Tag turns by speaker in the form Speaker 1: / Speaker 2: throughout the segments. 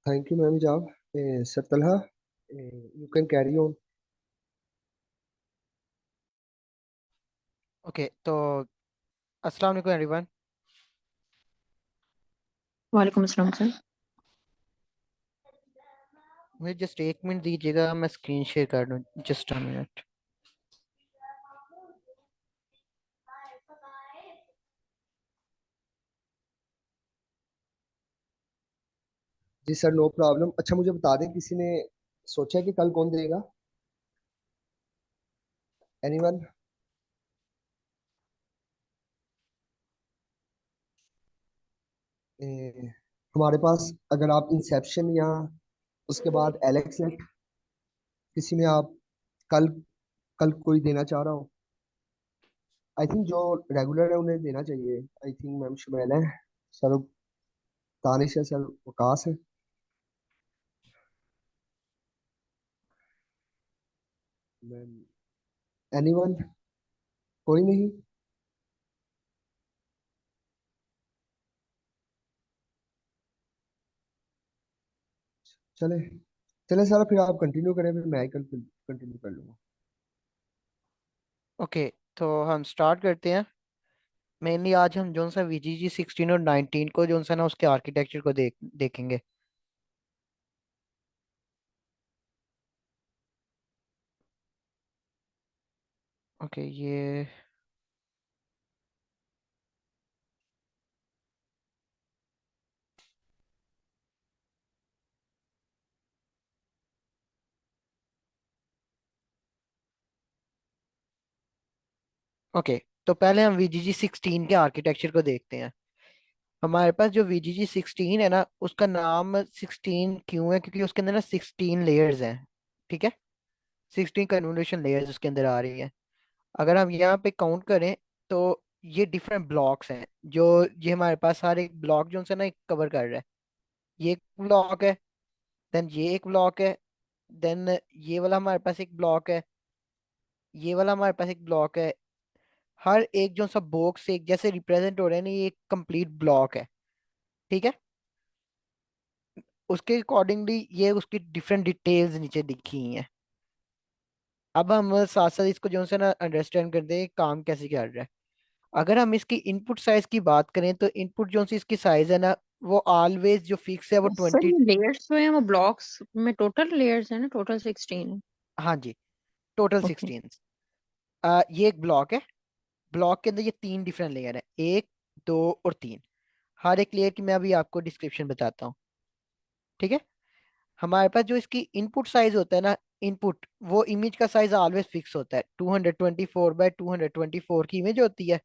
Speaker 1: Thank you, ma'am. Job. Sir Talha, you can carry on.
Speaker 2: Okay तो अस्सलाम वालेकुम everyone.
Speaker 3: वालेकुम अस्सलाम सर।
Speaker 2: मुझे जस्ट 1 मिनट दीजिएगा, मैं स्क्रीन शेयर कर दूँ। Just a minute.
Speaker 1: जी सर, नो प्रॉब्लम। अच्छा, मुझे बता दें, किसी ने सोचा है कि कल कौन देगा? एनीवन? हमारे पास, अगर आप इंसेप्शन या उसके बाद एलेक्स है, किसी में आप कल कल कोई देना चाह रहा हो? आई थिंक जो रेगुलर है उन्हें देना चाहिए। आई थिंक मैम शुमैल है, सर तानिश है, सर वकास है। Ma'am anyone? कोई नहीं? चले चले सर, फिर आप कंटिन्यू करें, फिर मैं कल कंटिन्यू कर लूंगा।
Speaker 2: ओके तो हम स्टार्ट करते हैं। मेनली आज हम जो सा वीजीजी 16 और 19 को जो सा ना उसके आर्किटेक्चर को देखेंगे। ओके ये ओके तो पहले हम वीजीजी 16 के आर्किटेक्चर को देखते हैं। हमारे पास जो वीजीजी 16 है ना, उसका नाम 16 क्यों है? क्योंकि उसके अंदर ना 16 लेयर्स हैं। ठीक है, 16 कन्वोल्यूशन लेयर्स उसके अंदर आ रही है। अगर हम यहाँ पे काउंट करें तो ये डिफरेंट ब्लॉक्स हैं। जो ये हमारे पास हर एक ब्लॉक जो है ना एक कवर कर रहा है। ये एक ब्लॉक है, देन ये एक ब्लॉक है, देन ये वाला हमारे पास एक ब्लॉक है, ये वाला हमारे पास एक ब्लॉक है। हर एक जो सा बॉक्स एक जैसे रिप्रेजेंट हो रहे हैं ना, ये एक कंप्लीट ब्लॉक है। ठीक है, उसके अकॉर्डिंगली ये उसकी डिफरेंट डिटेल्स नीचे लिखी हुई हैं। अब हम साथ साथ इसको जो है ना अंडरस्टैंड करते हैं काम कैसे कर रहा है। अगर हम इसकी इनपुट साइज की बात करें तो इनपुट जो सी इसकी साइज है ना, वो ऑलवेज जो फिक्स है वो
Speaker 3: सर
Speaker 2: 20।
Speaker 3: ये लेयर्स जो है वो ब्लॉक्स में टोटल लेयर्स है ना, टोटल 16।
Speaker 2: हाँ जी, टोटल
Speaker 3: ओके।
Speaker 2: 16। ये एक ब्लॉक है। ब्लॉक के अंदर ये 3 डिफरेंट लेयर है, 1, 2 और 3। हर एक लेयर की मैं अभी आपको डिस्क्रिप्शन बताता हूँ। ठीक है, हमारे पास जो इसकी इनपुट साइज होता है ना, इनपुट वो इमेज का साइज ऑलवेज फिक्स होता है। 224 बाय 224 की इमेज होती है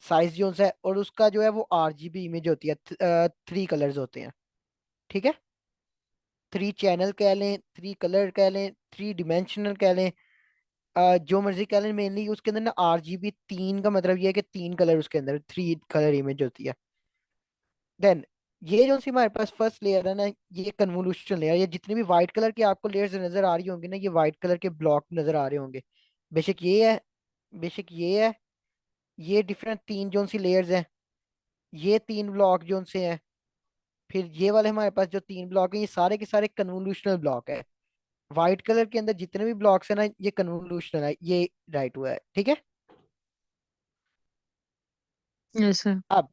Speaker 2: साइज जो है, और उसका जो है वो आरजीबी इमेज होती है। 3 कलर्स होते हैं। ठीक है, 3 चैनल कह लें, 3 कलर कह लें, 3 डिमेंशनल कह लें, जो मर्जी कह लें। मेनली उसके अंदर ना आरजीबी 3 का मतलब ये है कि 3 कलर, उसके अंदर 3 कलर इमेज होती है। देन ये जो सी हमारे पास फर्स्ट लेयर है ना, ये कन्वोल्यूशन लेयर। ये जितनी भी व्हाइट कलर की आपको लेयर्स नजर आ रही होंगी ना, ये व्हाइट कलर के ब्लॉक नजर आ रहे होंगे। बेशक ये है, बेशक ये है। ये डिफरेंट 3 जो सी लेयर्स हैं, ये 3 ब्लॉक जो से हैं। फिर ये वाले हमारे पास जो 3 ब्लॉक हैं, ये सारे के सारे कन्वोल्यूशनल ब्लॉक है। व्हाइट कलर के अंदर जितने भी ब्लॉक्स है ना, ये कन्वोल्यूशनल है, ये राइट हुआ है। ठीक है,
Speaker 3: यस सर।
Speaker 2: अब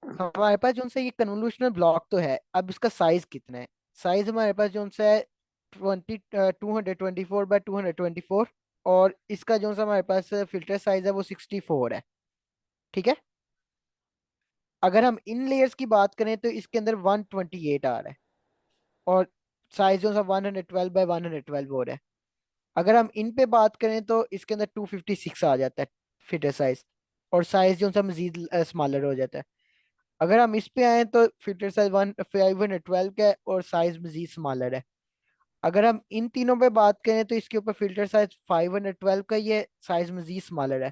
Speaker 2: हमारे पास जो से ये कन्वोल्यूशनल ब्लॉक तो है, अब इसका साइज कितना है? साइज हमारे पास जो सा है 224 बाय 224, और इसका जो सा हमारे पास फिल्टर साइज है वो 64 है। ठीक है, अगर हम इन लेयर्स की बात करें तो इसके अंदर 128 आ रहा है, और साइज जो सा 112 बाय 112 हो रहा है। अगर हम इन पे बात करें तो इसके अंदर 256 आ जाता है फिल्टर साइज, और साइज जो सा मजीद स्मॉलर हो जाता है। अगर हम इस पे आए तो फिल्टर साइज 512 का है, और साइज मजीद स्मॉलर है। अगर हम इन तीनों पे बात करें तो इसके ऊपर फिल्टर साइज 512 का ही है, साइज मजीद स्मॉलर है।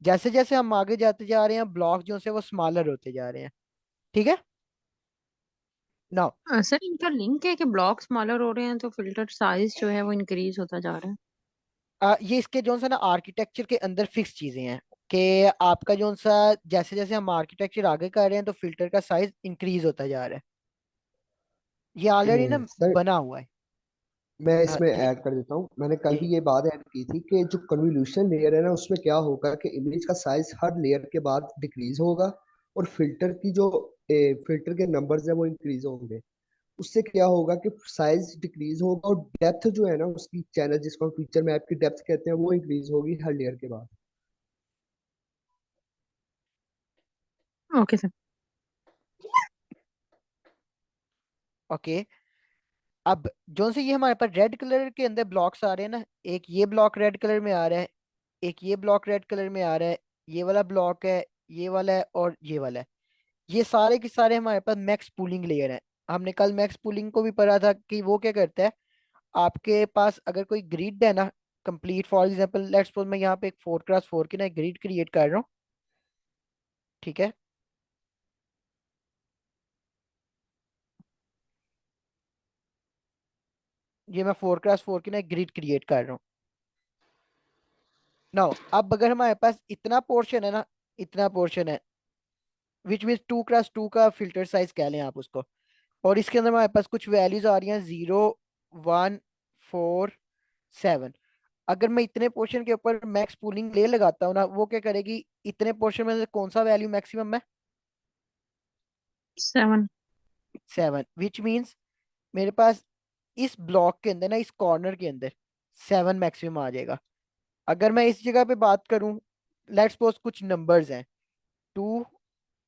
Speaker 2: जैसे जैसे हम आगे जाते जा रहे हैं, ब्लॉक जो से वो स्मॉलर होते जा रहे हैं। ठीक है, नाउ
Speaker 3: सर इनका लिंक है कि ब्लॉक स्मॉलर हो रहे हैं तो फिल्टर साइज जो है वो इंक्रीज होता जा रहा है।
Speaker 2: ये इसके जो सा ना आर्किटेक्चर के अंदर फिक्स चीजें हैं कि आपका जो सा जैसे जैसे हम आर्किटेक्चर आगे कर रहे हैं तो फिल्टर का साइज इंक्रीज होता जा रहा है। ये ऑलरेडी ना
Speaker 1: सर,
Speaker 2: बना हुआ है।
Speaker 1: मैं इसमें
Speaker 2: ठीक
Speaker 1: ऐड कर देता हूँ। मैंने कल भी
Speaker 2: जी।
Speaker 1: ये बात ऐड की थी कि जो कन्वोल्यूशन लेयर है ना, उसमें क्या होगा कि इमेज का साइज हर लेयर के बाद डिक्रीज होगा, और फिल्टर की जो फिल्टर के नंबर्स है वो इंक्रीज होंगे। उससे क्या होगा कि साइज डिक्रीज होगा, और डेप्थ जो है ना उसकी, चैनल जिसको हम फीचर मैप की डेप्थ कहते हैं, वो इंक्रीज होगी हर लेयर के बाद।
Speaker 3: Okay sir.
Speaker 2: ओके। अब जो से ये हमारे पास रेड कलर के अंदर ब्लॉक्स आ रहे हैं ना, एक ये ब्लॉक रेड कलर में आ रहा है, एक ये ब्लॉक रेड कलर में आ रहा है, ये वाला ब्लॉक है, ये वाला है और ये वाला है। ये सारे के सारे हमारे पास मैक्स पूलिंग लेयर है। हमने कल मैक्स पूलिंग को भी पढ़ा था कि वो क्या करता है। आपके पास अगर कोई ग्रिड है ना, complete, for example let's suppose मैं यहाँ पे एक 4x4 की ना एक ग्रिड क्रिएट कर रहा हूँ। ठीक है। ये मैं 4x4 की ना एक ग्रिड क्रिएट कर रहा हूँ। नाउ अब अगर हमारे पास इतना पोर्शन है ना, इतना पोर्शन है, विच मीन 2x2 का फिल्टर साइज कह लें आप उसको, और इसके अंदर हमारे पास कुछ वैल्यूज आ रही हैं 0, 1, 4, 7। अगर मैं इतने पोर्शन के ऊपर मैक्स पूलिंग ले लगाता हूँ ना, वो क्या करेगी, इतने पोर्शन में से कौन सा वैल्यू मैक्सिमम है?
Speaker 3: 7।
Speaker 2: 7, विच मीन्स मेरे पास इस ब्लॉक के अंदर ना, इस कॉर्नर के अंदर 7 मैक्सिमम आ जाएगा। अगर मैं इस जगह पे बात करूं, लेट्स सपोज कुछ नंबर्स हैं, 2,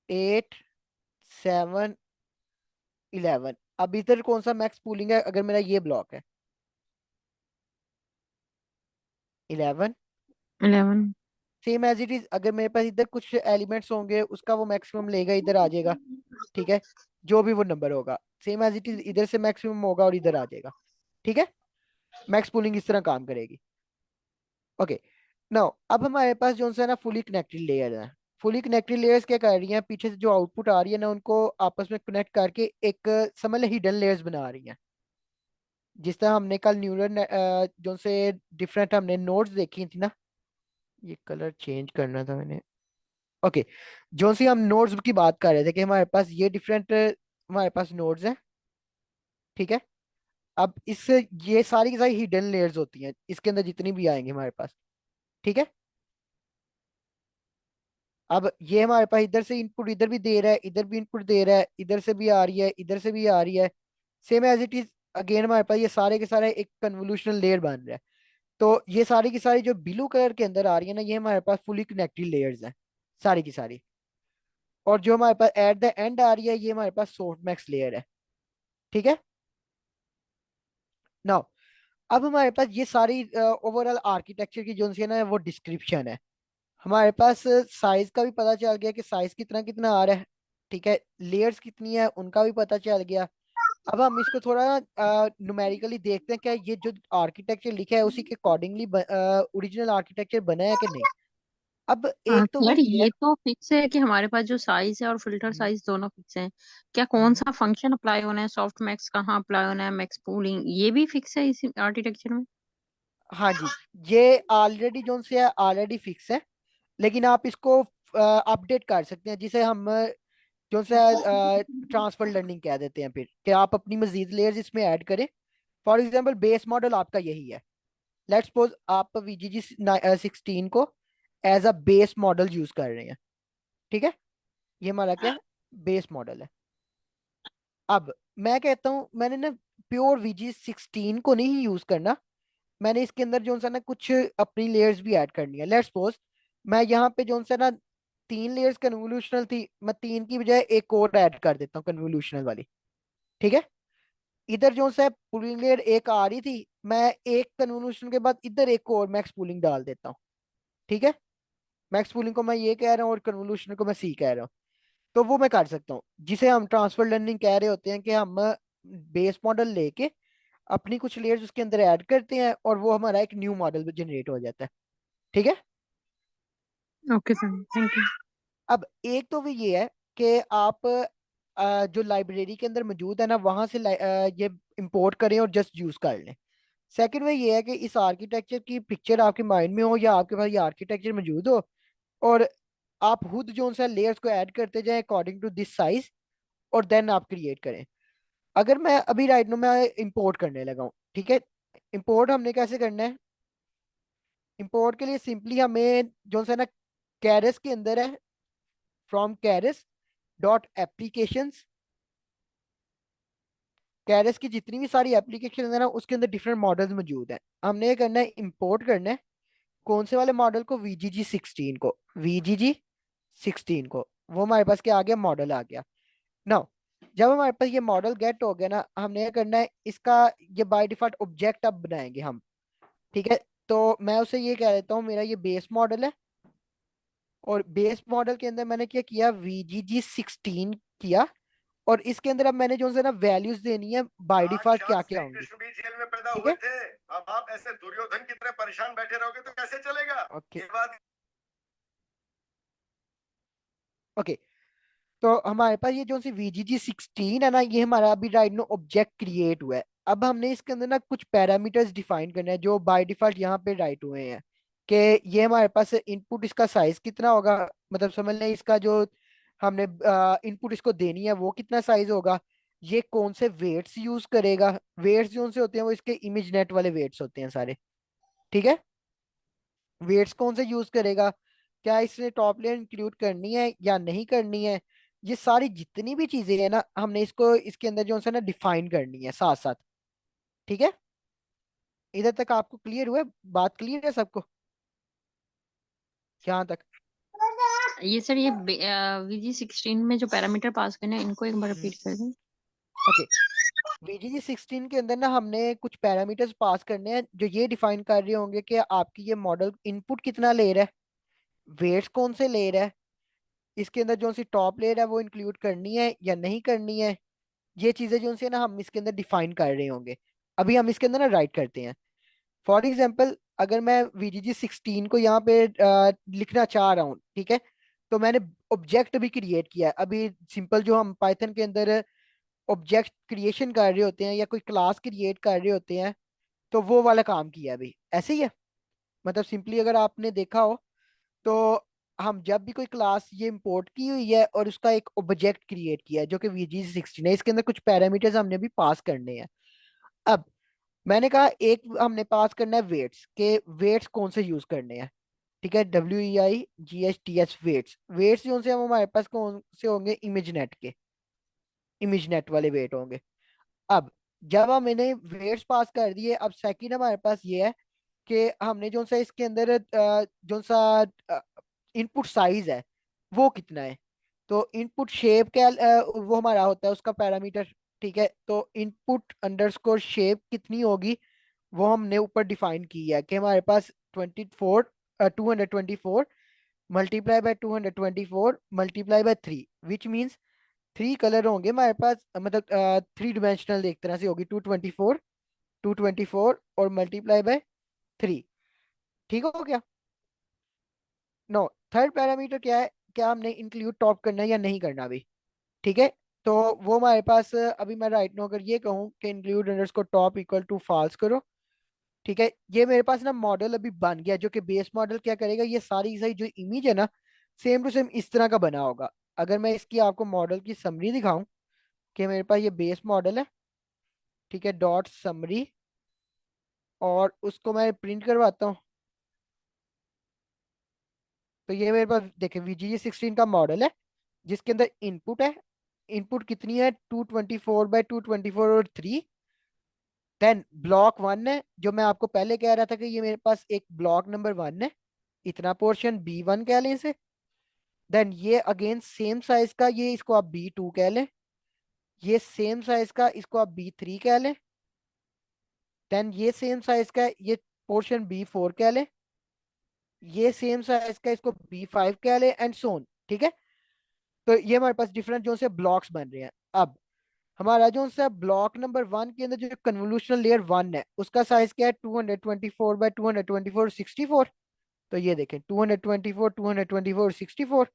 Speaker 2: 8, 7, 11। अब इधर कौन सा मैक्स पूलिंग है अगर मेरा ये ब्लॉक है? 11।
Speaker 3: 11।
Speaker 2: सेम एज इट इज, अगर मेरे पास इधर कुछ एलिमेंट्स होंगे उसका वो मैक्सिमम लेगा, इधर आ जाएगा। ठीक है। जो भी वो नंबर होगा, सेम एज इट इज इधर से मैक्सिमम होगा और इधर आ जाएगा। ठीक है। मैक्स पूलिंग इस तरह काम करेगी। ओके। नाउ अब हमारे पास जो सा है ना फुली कनेक्टेड लेयर है। फुली कनेक्टेड लेयर्स क्या कर रही हैं, पीछे से जो आउटपुट आ रही है ना उनको आपस में कनेक्ट करके एक समझ हिडन लेयर्स बना रही हैं। जिस तरह हमने कल न्यूरल जो से डिफरेंट हमने नोड्स देखी थी ना, ये कलर चेंज करना था मैंने। ओके। जो सी हम नोड्स की बात कर रहे थे कि हमारे पास ये डिफरेंट हमारे पास नोड्स हैं। ठीक है। अब इस ये सारी की सारी हिडन लेयर्स होती हैं इसके अंदर जितनी भी आएंगी हमारे पास। ठीक है। अब ये हमारे पास इधर से इनपुट इधर भी दे रहा है, इधर भी इनपुट दे रहा है, इधर से भी आ रही है, इधर से भी आ रही है। Same as it is again हमारे पास ये सारे के सारे एक कन्वोल्यूशनल लेयर बन रहा है। तो ये सारी की सारी जो ब्लू कलर के अंदर आ रही है ना, ये हमारे पास फुली कनेक्टेड लेयर्स हैं सारी की सारी। और जो हमारे पास एट द एंड आ रही है, ये हमारे पास सॉफ्ट मैक्स लेयर है। ठीक है। नाउ अब हमारे पास ये सारी ओवरऑल आर्किटेक्चर की जो सी है ना वो डिस्क्रिप्शन है। हमारे पास साइज का भी पता चल गया कि साइज कितना कितना आ रहा है। ठीक है। लेयर्स कितनी है उनका भी पता चल गया। अब हम इसको थोड़ा न्यूमेरिकली देखते हैं क्या ये जो आर्किटेक्चर लिखा है उसी के अकॉर्डिंगली ओरिजिनल आर्किटेक्चर बना है कि नहीं। अब एक तो वो
Speaker 3: यार
Speaker 2: ये है।
Speaker 3: ये तो फिक्स है कि हमारे पास जो साइज है और फिल्टर
Speaker 2: हम्म,
Speaker 3: साइज दोनों फिक्स हैं। क्या कौन
Speaker 2: हम्म,
Speaker 3: सा फंक्शन अप्लाई होना है, सॉफ्ट मैक्स कहाँ अप्लाई होना है, मैक्स पूलिंग, ये भी फिक्स है इसी आर्किटेक्चर में?
Speaker 2: हाँ जी। ये ऑलरेडी जो से है ऑलरेडी फिक्स है। लेकिन आप इसको अपडेट कर सकते हैं, जिसे हम जो से ट्रांसफर लर्निंग कह देते हैं, फिर कि आप अपनी मजीद लेयर्स इसमें ऐड करें। फॉर एग्जाम्पल बेस मॉडल आपका यही है। लेट्स सपोज आप VGG 16 को as a base model use कर रहे हैं। ठीक है। ये हमारा क्या है, बेस मॉडल है। अब मैं कहता हूँ मैंने ना प्योर VG16 को नहीं यूज करना, मैंने इसके अंदर जो सा ना कुछ अपनी लेयर्स भी ऐड करनी है। लेट्स सपोज मैं यहाँ पे जो सा ना 3 लेयर्स कन्वोल्यूशनल थी, मैं 3 की बजाय एक और ऐड कर देता हूँ कन्वोल्यूशनल वाली। ठीक है। इधर जो सा पुलिंग लेयर एक आ रही थी, मैं एक कन्वोल्यूशन के बाद इधर एक और मैक्स पुलिंग डाल देता हूँ। ठीक है। मैक्स पूलिंग को मैं ये कह रहा हूँ और कन्वोल्यूशन को मैं सी कह रहा हूँ। तो वो मैं कर सकता हूँ, जिसे हम ट्रांसफर लर्निंग कह रहे होते हैं कि हम बेस मॉडल लेके अपनी कुछ लेयर्स उसके अंदर ऐड करते हैं और वो हमारा एक न्यू मॉडल जनरेट हो जाता है। ठीक है।
Speaker 3: Okay sir, thank you.
Speaker 2: अब एक तो भी ये है कि आप जो लाइब्रेरी के अंदर मौजूद है ना वहां से ये इंपोर्ट करें और जस्ट यूज कर लें। सेकंड वे ये है कि इस आर्किटेक्चर की पिक्चर आपके माइंड में हो या आपके पास ये आर्किटेक्चर मौजूद हो, और आप खुद जो सा लेयर्स को ऐड करते जाएं अकॉर्डिंग टू दिस साइज, और देन आप क्रिएट करें। अगर मैं अभी राइट नो मैं इंपोर्ट करने लगा हूँ, ठीक है। इंपोर्ट हमने कैसे करना है? इंपोर्ट के लिए सिंपली हमें जो है ना, कैरस के अंदर है, from Cyrus dot applications, Cyrus की जितनी भी सारी एप्लीकेशन है ना उसके अंदर डिफरेंट मॉडल्स मौजूद हैं। हमने ये करना है, इंपोर्ट करना है कौन से वाले मॉडल को, VGG 16 को, VGG 16 को। वो हमारे पास क्या आ गया, मॉडल आ गया। नाउ जब हमारे पास ये मॉडल गेट हो गया ना, हमने ये करना है इसका, ये बाय डिफॉल्ट ऑब्जेक्ट अब बनाएंगे हम, ठीक है। तो मैं उसे ये कह देता हूँ मेरा ये बेस मॉडल है, और बेस मॉडल के अंदर मैंने क्या किया, VGG 16 किया, और इसके अंदर अब मैंने जो है ना वैल्यूज देनी है बाय डिफॉल्ट क्या
Speaker 4: साक्षात
Speaker 2: क्या
Speaker 4: श्री
Speaker 2: होंगी,
Speaker 4: कृष्ण भी जेल में पैदा
Speaker 2: ठीक
Speaker 4: हुए
Speaker 2: है।
Speaker 4: थे। अब आप ऐसे दुर्योधन की तरह परेशान बैठे रहोगे तो कैसे चलेगा?
Speaker 2: ओके,
Speaker 4: ये बात
Speaker 2: ओके। तो हमारे पास ये जो सी VGG 16 है ना, ये हमारा अभी राइट नो ऑब्जेक्ट क्रिएट हुआ है। अब हमने इसके अंदर ना कुछ पैरामीटर्स डिफाइन करने हैं जो बाय डिफॉल्ट यहाँ पे राइट हुए हैं, कि ये हमारे पास इनपुट, इसका साइज कितना होगा, मतलब समझ लें इसका जो हमने इनपुट इसको देनी है वो कितना साइज होगा, ये कौन से वेट्स यूज करेगा। वेट्स जो से होते हैं वो इसके इमेज नेट वाले वेट्स होते हैं सारे, ठीक है। वेट्स कौन से यूज करेगा, क्या इसने टॉप लेयर इंक्लूड करनी है या नहीं करनी है, ये सारी जितनी भी चीजें हैं ना हमने इसको इसके अंदर जो है ना डिफाइन करनी है साथ साथ, ठीक है। इधर तक आपको क्लियर हुआ है? बात क्लियर है सबको यहाँ तक?
Speaker 3: ये सर ये VG 16 में जो पैरामीटर पास करने हैं इनको एक बार
Speaker 2: हम्म।
Speaker 3: रिपीट कर दें।
Speaker 2: ओके, VGG 16 के अंदर ना हमने कुछ पैरामीटर्स पास करने हैं जो ये डिफाइन कर रहे होंगे कि आपकी ये मॉडल इनपुट कितना ले रहा है, वेट्स कौन से ले रहा है, इसके अंदर जो सी टॉप लेयर है वो इंक्लूड करनी है या नहीं करनी है। ये चीजें जो सी ना हम इसके अंदर डिफाइन कर रहे होंगे। अभी हम इसके अंदर ना राइट करते हैं। फॉर एग्जाम्पल, अगर मैं VGG 16 को यहाँ पे लिखना चाह रहा हूँ, ठीक है, तो मैंने ऑब्जेक्ट भी क्रिएट किया है। अभी सिंपल जो हम पाइथन के अंदर ऑब्जेक्ट क्रिएशन कर रहे होते हैं या कोई क्लास क्रिएट कर रहे होते हैं, तो वो वाला काम किया है अभी, ऐसे ही है। मतलब सिंपली अगर आपने देखा हो तो हम जब भी कोई क्लास ये इंपोर्ट की हुई है और उसका एक ऑब्जेक्ट क्रिएट किया है जो कि VGG 16 है, इसके अंदर कुछ पैरामीटर्स हमने भी पास करने हैं। अब मैंने कहा एक हमने पास करना है वेट्स, के वेट्स कौन से यूज करने हैं, ठीक है। WEIGHTS वेट्स, वेट्स जो से हम हमारे पास कौन से होंगे, इमेज नेट के, इमेज नेट वाले वेट होंगे। अब जब हम इन्हें वेट्स पास कर दिए, अब सेकंड हमारे पास ये है कि हमने जो सा इसके अंदर जो सा इनपुट साइज है वो कितना है। तो इनपुट शेप क्या वो हमारा होता है उसका पैरामीटर, ठीक है। तो इनपुट अंडरस्कोर शेप कितनी होगी वो हमने ऊपर डिफाइन की है कि हमारे पास 224 multiply by 224 multiply by 3, which means 3 colour होंगे हमारे पास, मतलब 3 डायमेंशनल एक तरह से होगी, 224 और मल्टीप्लाई बाय 3, ठीक हो गया। नो, थर्ड पैरामीटर क्या है, क्या हमने इंक्लूड टॉप करना है या नहीं करना अभी, ठीक है। तो वो हमारे पास अभी मैं राइट नो अगर ये कहूँ कि include underscore top equal to false करो, ठीक है, ये मेरे पास ना मॉडल अभी बन गया, जो कि बेस मॉडल क्या करेगा, ये सारी की सारी जो इमेज है ना सेम टू सेम इस तरह का बना होगा। अगर मैं इसकी आपको मॉडल की समरी दिखाऊं कि मेरे पास ये बेस मॉडल है, ठीक है, डॉट समरी, और उसको मैं प्रिंट करवाता हूँ, तो ये मेरे पास देखिए VGG 16 का मॉडल है जिसके अंदर इनपुट है। इनपुट कितनी है, 224 बाय 224 और 3। देन ब्लॉक 1 है, जो मैं आपको पहले कह रहा था कि ये मेरे पास एक ब्लॉक नंबर 1 है, इतना पोर्शन B1 कह लें इसे। देन ये अगेन सेम साइज का, ये इसको आप B2 कह लें, ये सेम साइज का इसको आप B3 कह लें। देन ये सेम साइज का ये पोर्शन B4 कह लें, ये सेम साइज का इसको B5 कह लें, एंड सोन, ठीक है। तो ये हमारे पास डिफरेंट जो से ब्लॉक्स बन रहे हैं। अब हमारा जो सा ब्लॉक नंबर 1 के अंदर जो कन्वोल्यूशनल लेयर 1 है उसका साइज क्या है, 224 बाय 224 64। तो ये देखें 224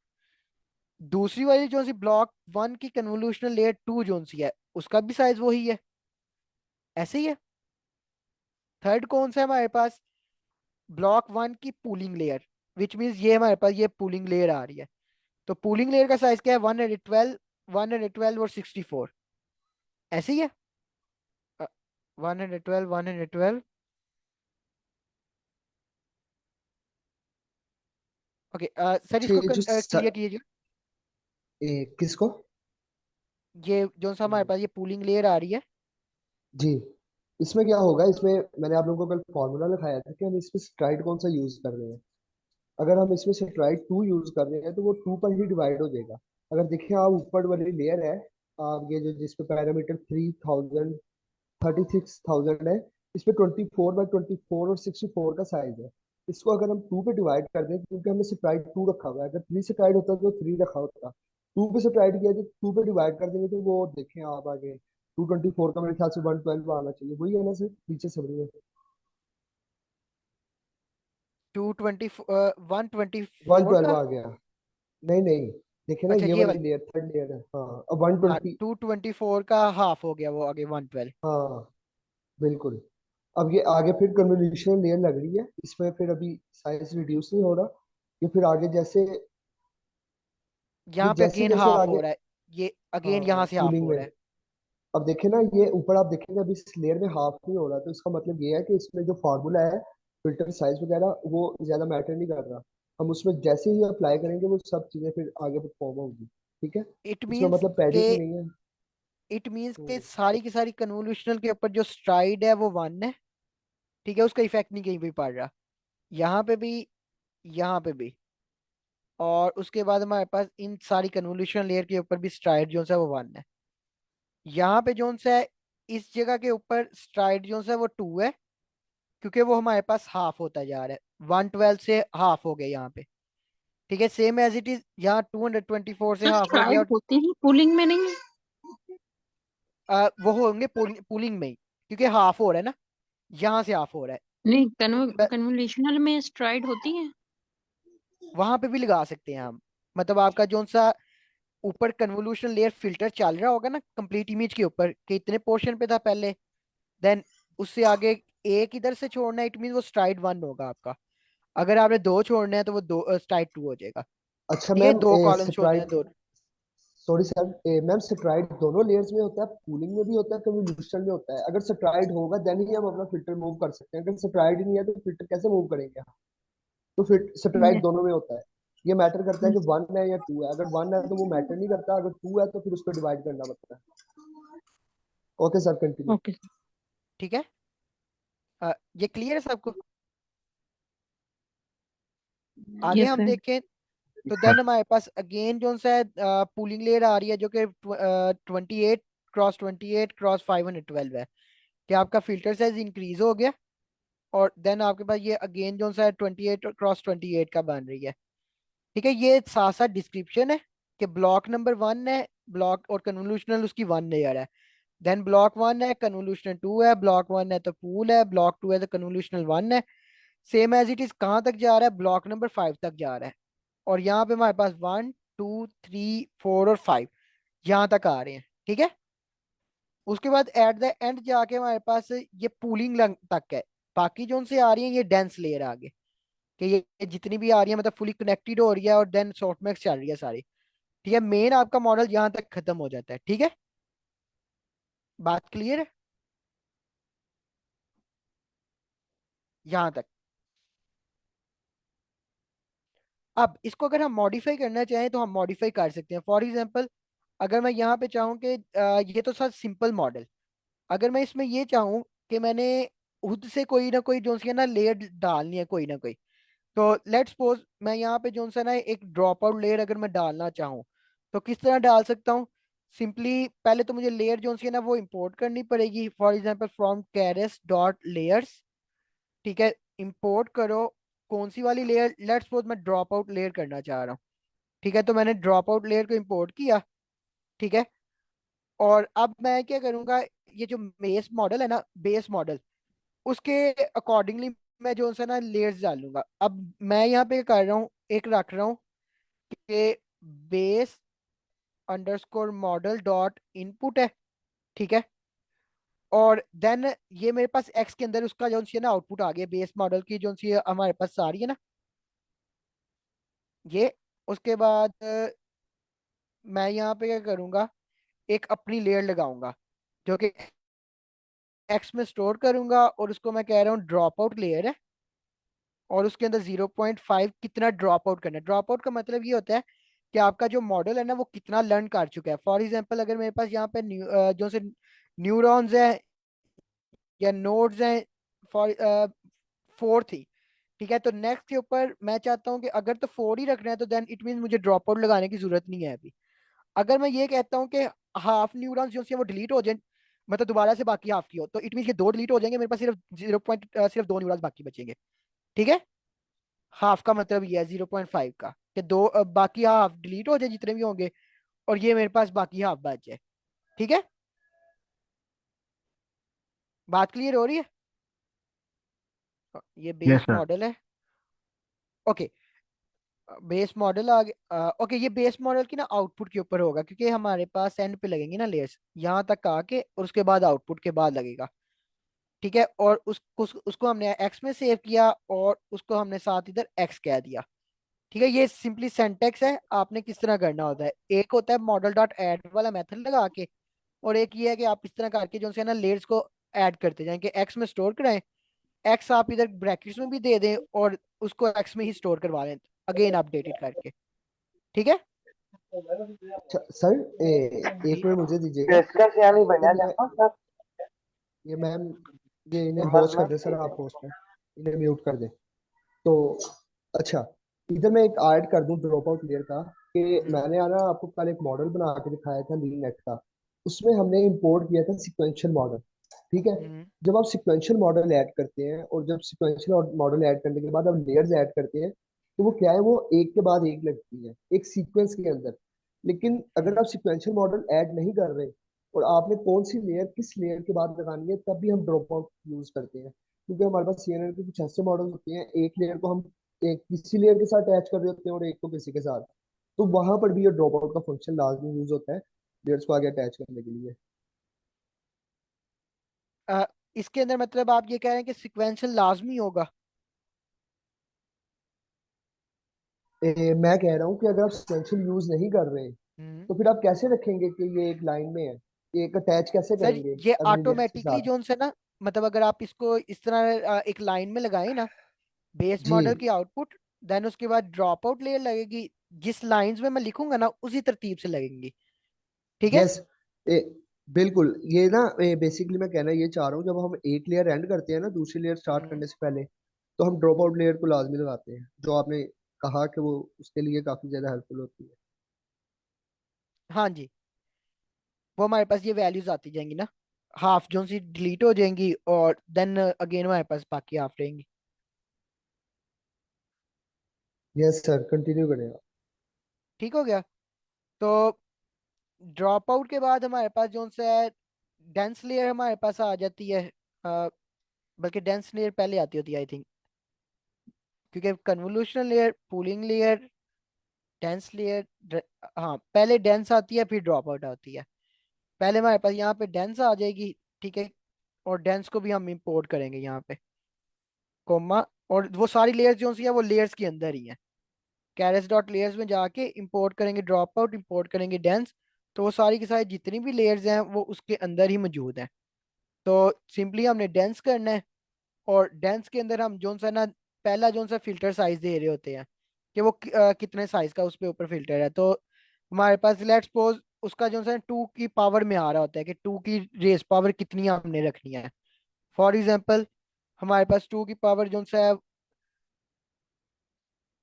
Speaker 2: दूसरी वाली जो सी ब्लॉक 1 की कन्वोल्यूशनल लेयर 2 जो सी है उसका भी साइज वही है, ऐसे ही है। थर्ड कौन सा है हमारे पास, ब्लॉक 1 की पूलिंग लेयर, विच मीन्स ये हमारे पास ये पूलिंग लेयर आ रही है। तो पूलिंग लेयर का साइज क्या है, 112 और 64, ऐसे ही है। 112 112। ओके सर,
Speaker 1: अच्छा,
Speaker 2: इसको
Speaker 1: ये जो
Speaker 2: क्लियर कीजिए।
Speaker 1: किसको?
Speaker 2: ये जो सा हमारे पास ये पूलिंग लेयर आ रही है।
Speaker 1: जी, इसमें क्या होगा, इसमें मैंने आप लोगों को कल फॉर्मूला लिखाया था कि हम इसमें स्ट्राइड कौन सा यूज कर रहे हैं। अगर हम इसमें स्ट्राइड 2 यूज कर रहे हैं तो वो 2 पर ही डिवाइड हो जाएगा। अगर देखें आप, ऊपर वाली लेयर है, आप ये जो जिसपे पैरामीटर 3000 36,000 है, इस पे 24 बाई 24 और 64 का साइज है। इसको अगर हम 2 पे डिवाइड कर दें, क्योंकि हमने सेपराइट 2 रखा हुआ है, अगर 3 सेपराइट होता तो 3 रखा होता। 2 पे सेपराइट किया तो 2 पे डिवाइड कर देंगे तो वो देखें आप आगे 224 का मेरे ख्याल से 112 आना चाहिए, वही है ना सर, नीचे समरी में।
Speaker 2: 124
Speaker 1: 112
Speaker 2: का।
Speaker 1: आ गया। नहीं नहीं, देखिए ना
Speaker 2: अच्छा
Speaker 1: ये
Speaker 2: ये
Speaker 1: वाली
Speaker 2: वाला।
Speaker 1: लेयर, थर्ड लेयर है, हाँ, अब वन
Speaker 2: हाँ,
Speaker 1: ट्वेंटी
Speaker 2: 224 का हाफ हो गया वो आगे 112।
Speaker 1: हाँ बिल्कुल। अब ये आगे फिर कन्वोल्यूशन लेयर लग रही है, इसमें फिर अभी साइज रिड्यूस नहीं हो रहा। ये फिर आगे जैसे, ये
Speaker 2: यहाँ पे
Speaker 1: जैसे
Speaker 2: अगेन
Speaker 1: जैसे
Speaker 2: हाफ हो
Speaker 1: आगे,
Speaker 2: रहा है। ये अगेन
Speaker 1: हाँ
Speaker 2: यहाँ से हाफ
Speaker 1: कूलिंग
Speaker 2: हो
Speaker 1: में,
Speaker 2: रहा है।
Speaker 1: अब देखें ना ये ऊपर आप देखेंगे अभी इस लेयर में हाफ नहीं हो रहा, तो इसका मतलब ये है कि इसमें जो फार्मूला है, फिल्टर साइज वगैरह, वो ज्यादा मैटर नहीं कर रहा। हम उसमें जैसे ही अप्लाई करेंगे वो सब चीजें फिर आगे परफॉर्म होगी। ठीक है,
Speaker 2: इट
Speaker 1: इसमें
Speaker 2: मीन्स
Speaker 1: मतलब
Speaker 2: के
Speaker 1: पैडिंग नहीं है।
Speaker 2: इट मीन्स के
Speaker 1: तो
Speaker 2: सारी की सारी कन्वोल्यूशनल के ऊपर जो स्ट्राइड है वो 1 है। ठीक है, उसका इफेक्ट नहीं कहीं भी पड़ रहा। यहाँ पे भी, यहाँ पे भी। और उसके बाद हमारे पास इन सारी कन्वोल्यूशन लेयर के ऊपर भी स्ट्राइड जो है वो 1 है। यहाँ पे जो है इस जगह के ऊपर स्ट्राइड जो है वो 2 है, क्योंकि वो हमारे पास हाफ होता जा रहा है। 112 से हाफ हो गया यहाँ पे। ठीक है, सेम एज इट इज यहाँ 224 से
Speaker 3: तो
Speaker 2: हाफ हो गया।
Speaker 3: स्ट्राइड
Speaker 2: और
Speaker 3: होते ही पुलिंग में नहीं?
Speaker 2: वो होंगे पुलिंग में ही, क्योंकि हाफ हो रहा है ना, यहाँ से हाफ हो रहा है।
Speaker 3: नहीं,
Speaker 2: ब-
Speaker 3: कन्वोल्यूशनल में स्ट्राइड होती है।
Speaker 2: वहां पे भी लगा सकते हैं हम। मतलब आपका जो सा ऊपर कन्वोल्यूशन लेयर फिल्टर चल रहा होगा ना कंप्लीट इमेज के ऊपर, कि इतने पोर्शन पे था पहले, देन उससे आगे एक इधर से छोड़ना है, इट मीन वो स्ट्राइड 1 होगा आपका। अगर आपने दो छोड़ना है तो वो दो स्ट्राइड 2 हो जाएगा।
Speaker 1: अच्छा
Speaker 2: ठीक है,
Speaker 1: मैम,
Speaker 2: दो कॉलम्स छोड़ने हैं
Speaker 1: स्प्राइट,
Speaker 2: दो।
Speaker 1: सॉरी सर, मैम स्ट्राइड दोनों लेयर्स में होता है, कूलिंग में भी होता है, कन्वोल्यूशन में होता है। अगर स्ट्राइड होगा देन ही हम अपना फिल्टर मूव कर सकते हैं, अगर स्ट्राइड नहीं है तो फिल्टर कैसे मूव करेंगे हम? तो फिर स्ट्राइड
Speaker 3: यस।
Speaker 1: दोनों में होता है। ये मैटर करता है कि
Speaker 3: यस।
Speaker 1: 1 है या 2 है। अगर 1 है तो वो मैटर नहीं करता, अगर 2 है तो फिर उसको डिवाइड करना पड़ता है। Okay sir, continue.
Speaker 3: ओके।
Speaker 2: ठीक है, ये क्लियर है सबको? आगे
Speaker 3: यस
Speaker 2: हम
Speaker 3: सर।
Speaker 2: देखें तो देन हमारे पास अगेन जो सा पूलिंग लेयर आ रही है, जो कि 28 क्रॉस 512 है। कि आपका फिल्टर साइज इंक्रीज हो गया। और देन आपके पास ये अगेन जो सा 28 क्रॉस 28 का बन रही है। ठीक है, ये साथ साथ डिस्क्रिप्शन है कि ब्लॉक नंबर 1 है, ब्लॉक और कन्वोल्यूशनल उसकी 1 लेयर है। देन ब्लॉक 1 है, कन्वोल्यूशनल 2 है, ब्लॉक 1 है तो पूल है, ब्लॉक 2 है तो कन्वोल्यूशनल 1 है। सेम एज इट इज कहाँ तक जा रहा है, ब्लॉक नंबर 5 तक जा रहा है। और यहाँ पे हमारे पास 1 2 3 4 और 5 यहाँ तक आ रहे हैं। ठीक है, उसके बाद एट द एंड जाके हमारे पास ये पूलिंग तक है। बाकी जो उनसे आ रही है ये डेंस लेयर आगे, कि ये जितनी भी आ रही है मतलब फुली कनेक्टेड हो रही है, और देन सॉफ्टमैक्स चल रही है सारी। ठीक है, मेन आपका मॉडल यहाँ तक खत्म हो जाता है। ठीक है, बात क्लियर है यहाँ तक? अब इसको अगर हम मॉडिफाई करना चाहें तो हम मॉडिफाई कर सकते हैं। फॉर एग्जांपल, अगर मैं यहाँ पे चाहूँ कि ये तो सर सिंपल मॉडल, अगर मैं इसमें ये चाहूँ कि मैंने खुद से कोई ना कोई जो सी है ना लेयर डालनी है कोई ना कोई, तो लेट्स सपोज मैं यहाँ पे जो सा ना एक ड्रॉप आउट लेयर अगर मैं डालना चाहूँ, तो किस तरह डाल सकता हूँ? सिंपली पहले तो मुझे लेयर जो सी है ना वो इंपोर्ट करनी पड़ेगी। For example from caress dot layers. ठीक है, इंपोर्ट करो कौन सी वाली लेयर, लेट्स सपोज मैं ड्रॉप आउट लेयर करना चाह रहा हूँ। ठीक है, तो मैंने ड्रॉप आउट लेयर को इंपोर्ट किया। ठीक है, और अब मैं क्या करूंगा, ये जो बेस मॉडल है ना, बेस मॉडल, उसके अकॉर्डिंगली मैं जो सा ना लेयर्स डालूंगा। अब मैं यहाँ पे कर रहा हूँ, एक रख रहा हूँ कि base underscore model dot input है। ठीक है, और देन ये मेरे पास एक्स के अंदर उसका जो सी है ना आउटपुट आ गया, बेस मॉडल की जो सी हमारे पास आ रही है ना ये। उसके बाद मैं यहाँ पे क्या करूंगा, एक अपनी लेयर लगाऊंगा। जो कि एक्स में स्टोर करूंगा, और उसको मैं कह रहा हूँ ड्रॉप आउट लेयर है, और उसके अंदर 0.5 कितना ड्रॉप आउट करना है। ड्रॉप आउट का मतलब ये होता है कि आपका जो मॉडल है ना वो कितना लर्न कर चुका है। फॉर एग्जांपल अगर मेरे पास यहाँ पे जो से न्यूरॉन्स है या नोड्स हैं, फॉर 4 थी, ठीक है, तो नेक्स्ट के ऊपर मैं चाहता हूँ कि अगर तो 4 ही रखना है तो देन इट मीन मुझे ड्रॉप आउट लगाने की जरूरत नहीं है अभी। अगर मैं ये कहता हूँ कि हाफ न्यूरॉन्स जो है वो डिलीट हो जाए, मतलब दोबारा से बाकी हाफ की हो, तो इट मीन के 2 डिलीट हो जाएंगे, मेरे पास सिर्फ सिर्फ 2 न्यूरॉन्स बाकी बचेंगे। ठीक है, हाफ का मतलब ये है 0.5 का, कि दो बाकी हाफ डिलीट हो जाए जितने भी होंगे, और ये मेरे पास बाकी हाफ बच जाए। ठीक है, बात क्लियर हो रही है? ये
Speaker 5: यस
Speaker 2: बेस
Speaker 5: सर।
Speaker 2: मॉडल है। ओके, बेस मॉडल आ गया। ओके, ये बेस मॉडल की ना आउटपुट के ऊपर होगा, क्योंकि हमारे पास एंड पे लगेंगे ना लेयर्स, यहाँ तक आके और उसके बाद आउटपुट के बाद लगेगा। ठीक है, और उसको हमने एक्स में सेव किया, और उसको हमने साथ इधर एक्स कह दिया। ठीक है, ये सिंपली सिंटेक्स है, आपने किस तरह करना होता है। एक होता है मॉडल डॉट एड वाला मेथड लगा के, और एक ये है कि आप इस तरह करके जो है ना लेयर्स को ऐड करते जाएं, कि एक्स में स्टोर कराएं, एक्स आप इधर ब्रैकेट्स में भी दे दें, और उसको एक्स में ही स्टोर करवा लें अगेन अपडेटेड करके। ठीक है
Speaker 1: अच्छा सर, एक
Speaker 2: जी।
Speaker 1: मिनट मुझे दीजिएगा।
Speaker 5: इसका क्या नहीं
Speaker 1: सर
Speaker 5: बनया
Speaker 1: मैं,
Speaker 5: जाता सर।
Speaker 1: ये मैम, ये इन्हें होस्ट कर
Speaker 5: मतलब
Speaker 1: दे सर, आप होस्ट हैं, इन्हें म्यूट कर दे। तो अच्छा, इधर मैं एक ऐड कर दूं ड्रॉप आउट लेयर का, कि
Speaker 2: हम्म
Speaker 1: मैंने आना आपको कल एक मॉडल बना के दिखाया था लीन नेट का। उसमें हमने इंपोर्ट किया था सिक्वेंशियल मॉडल। ठीक है,
Speaker 2: हम्म
Speaker 1: जब आप सिक्वेंशियल मॉडल ऐड करते हैं, और जब सिक्वेंशियल मॉडल ऐड करने के बाद आप लेयर्स ऐड करते हैं, तो वो क्या है, वो एक के बाद एक लगती है एक सीक्वेंस के अंदर। लेकिन अगर
Speaker 2: हम्म।
Speaker 1: आप सिक्वेंशियल मॉडल ऐड नहीं कर रहे, और आपने कौन सी लेयर किस लेयर के बाद लगानी है, तब भी हम ड्रॉप आउट यूज करते हैं। क्योंकि हमारे पास CNN के कुछ ऐसे मॉडल होते हैं, एक लेयर को हम एक किसी लेयर के साथ अटैच कर रहे होते हैं और एक को किसी के साथ, तो वहां पर भी ये ड्रॉप आउट का फंक्शन लाजमी यूज होता है लेयर्स को आगे अटैच करने के लिए।
Speaker 2: अ, इसके अंदर मतलब आप ये कह रहे हैं कि सिक्वेंशियल लाजमी होगा?
Speaker 1: मैं कह रहा हूँ कि अगर आप सिक्वेंशियल यूज नहीं कर रहे,
Speaker 2: हम्म।
Speaker 1: तो फिर आप कैसे रखेंगे कि ये एक लाइन में है, ये एक अटैच कैसे
Speaker 2: सर
Speaker 1: करेंगे
Speaker 2: ये
Speaker 1: अगली लेयर्स के
Speaker 2: ऑटोमेटिकली
Speaker 1: साथ?
Speaker 2: जो है ना, मतलब अगर आप इसको इस तरह एक लाइन में लगाए ना, बेस
Speaker 1: जी,
Speaker 2: मॉडल की आउटपुट, देन उसके बाद ड्रॉप आउट लेयर लगेगी, जिस लाइंस में मैं लिखूंगा ना उसी तरतीब से लगेंगी। ठीक है।
Speaker 1: यस, बिल्कुल। ये ना बेसिकली मैं कहना ये चाह रहा हूँ, जब हम एक लेयर एंड करते हैं ना दूसरी लेयर स्टार्ट
Speaker 2: हम्म।
Speaker 1: करने से पहले, तो हम ड्रॉप आउट लेयर को लाजमी लगाते हैं, जो आपने कहा कि वो उसके लिए काफी ज्यादा हेल्पफुल होती है।
Speaker 2: हाँ जी, वो हमारे पास ये वैल्यूज आती जाएंगी ना, हाफ जो सी डिलीट हो जाएंगी, और देन अगेन हमारे पास बाकी हाफ रहेंगी।
Speaker 1: यस सर, कंटिन्यू करेगा।
Speaker 2: ठीक हो गया। तो ड्रॉप आउट के बाद हमारे पास जो सा है डेंस लेयर हमारे पास आ जाती है। अ, बल्कि डेंस लेयर पहले आती होती है आई थिंक, क्योंकि convolutional layer, pooling layer, dense layer, हाँ पहले डेंस आती है फिर ड्रॉप आउट आती है। पहले हमारे पास यहाँ पे डेंस आ जाएगी, ठीक है, और डेंस को भी हम इंपोर्ट करेंगे यहाँ पे, कोमा, और वो सारी लेयर्स जो सी है वो लेयर्स के अंदर ही है। कैरेस डॉट लेयर्स में जाके इंपोर्ट करेंगे ड्रॉप आउट, इंपोर्ट करेंगे डेंस, तो वो सारी की सारी जितनी भी लेयर्स हैं वो उसके अंदर ही मौजूद हैं। तो सिंपली हमने डेंस करना है, और डेंस के अंदर हम जो सा ना पहला जो सा फिल्टर साइज दे रहे होते हैं, कि वो कितने साइज का उसके ऊपर फिल्टर है। तो हमारे पास लेट्स सपोज उसका जो सा 2 की पावर में आ रहा होता है, कि 2 की रेस पावर कितनी हमने रखनी है। फॉर एग्जाम्पल हमारे पास 2 की पावर जो सा है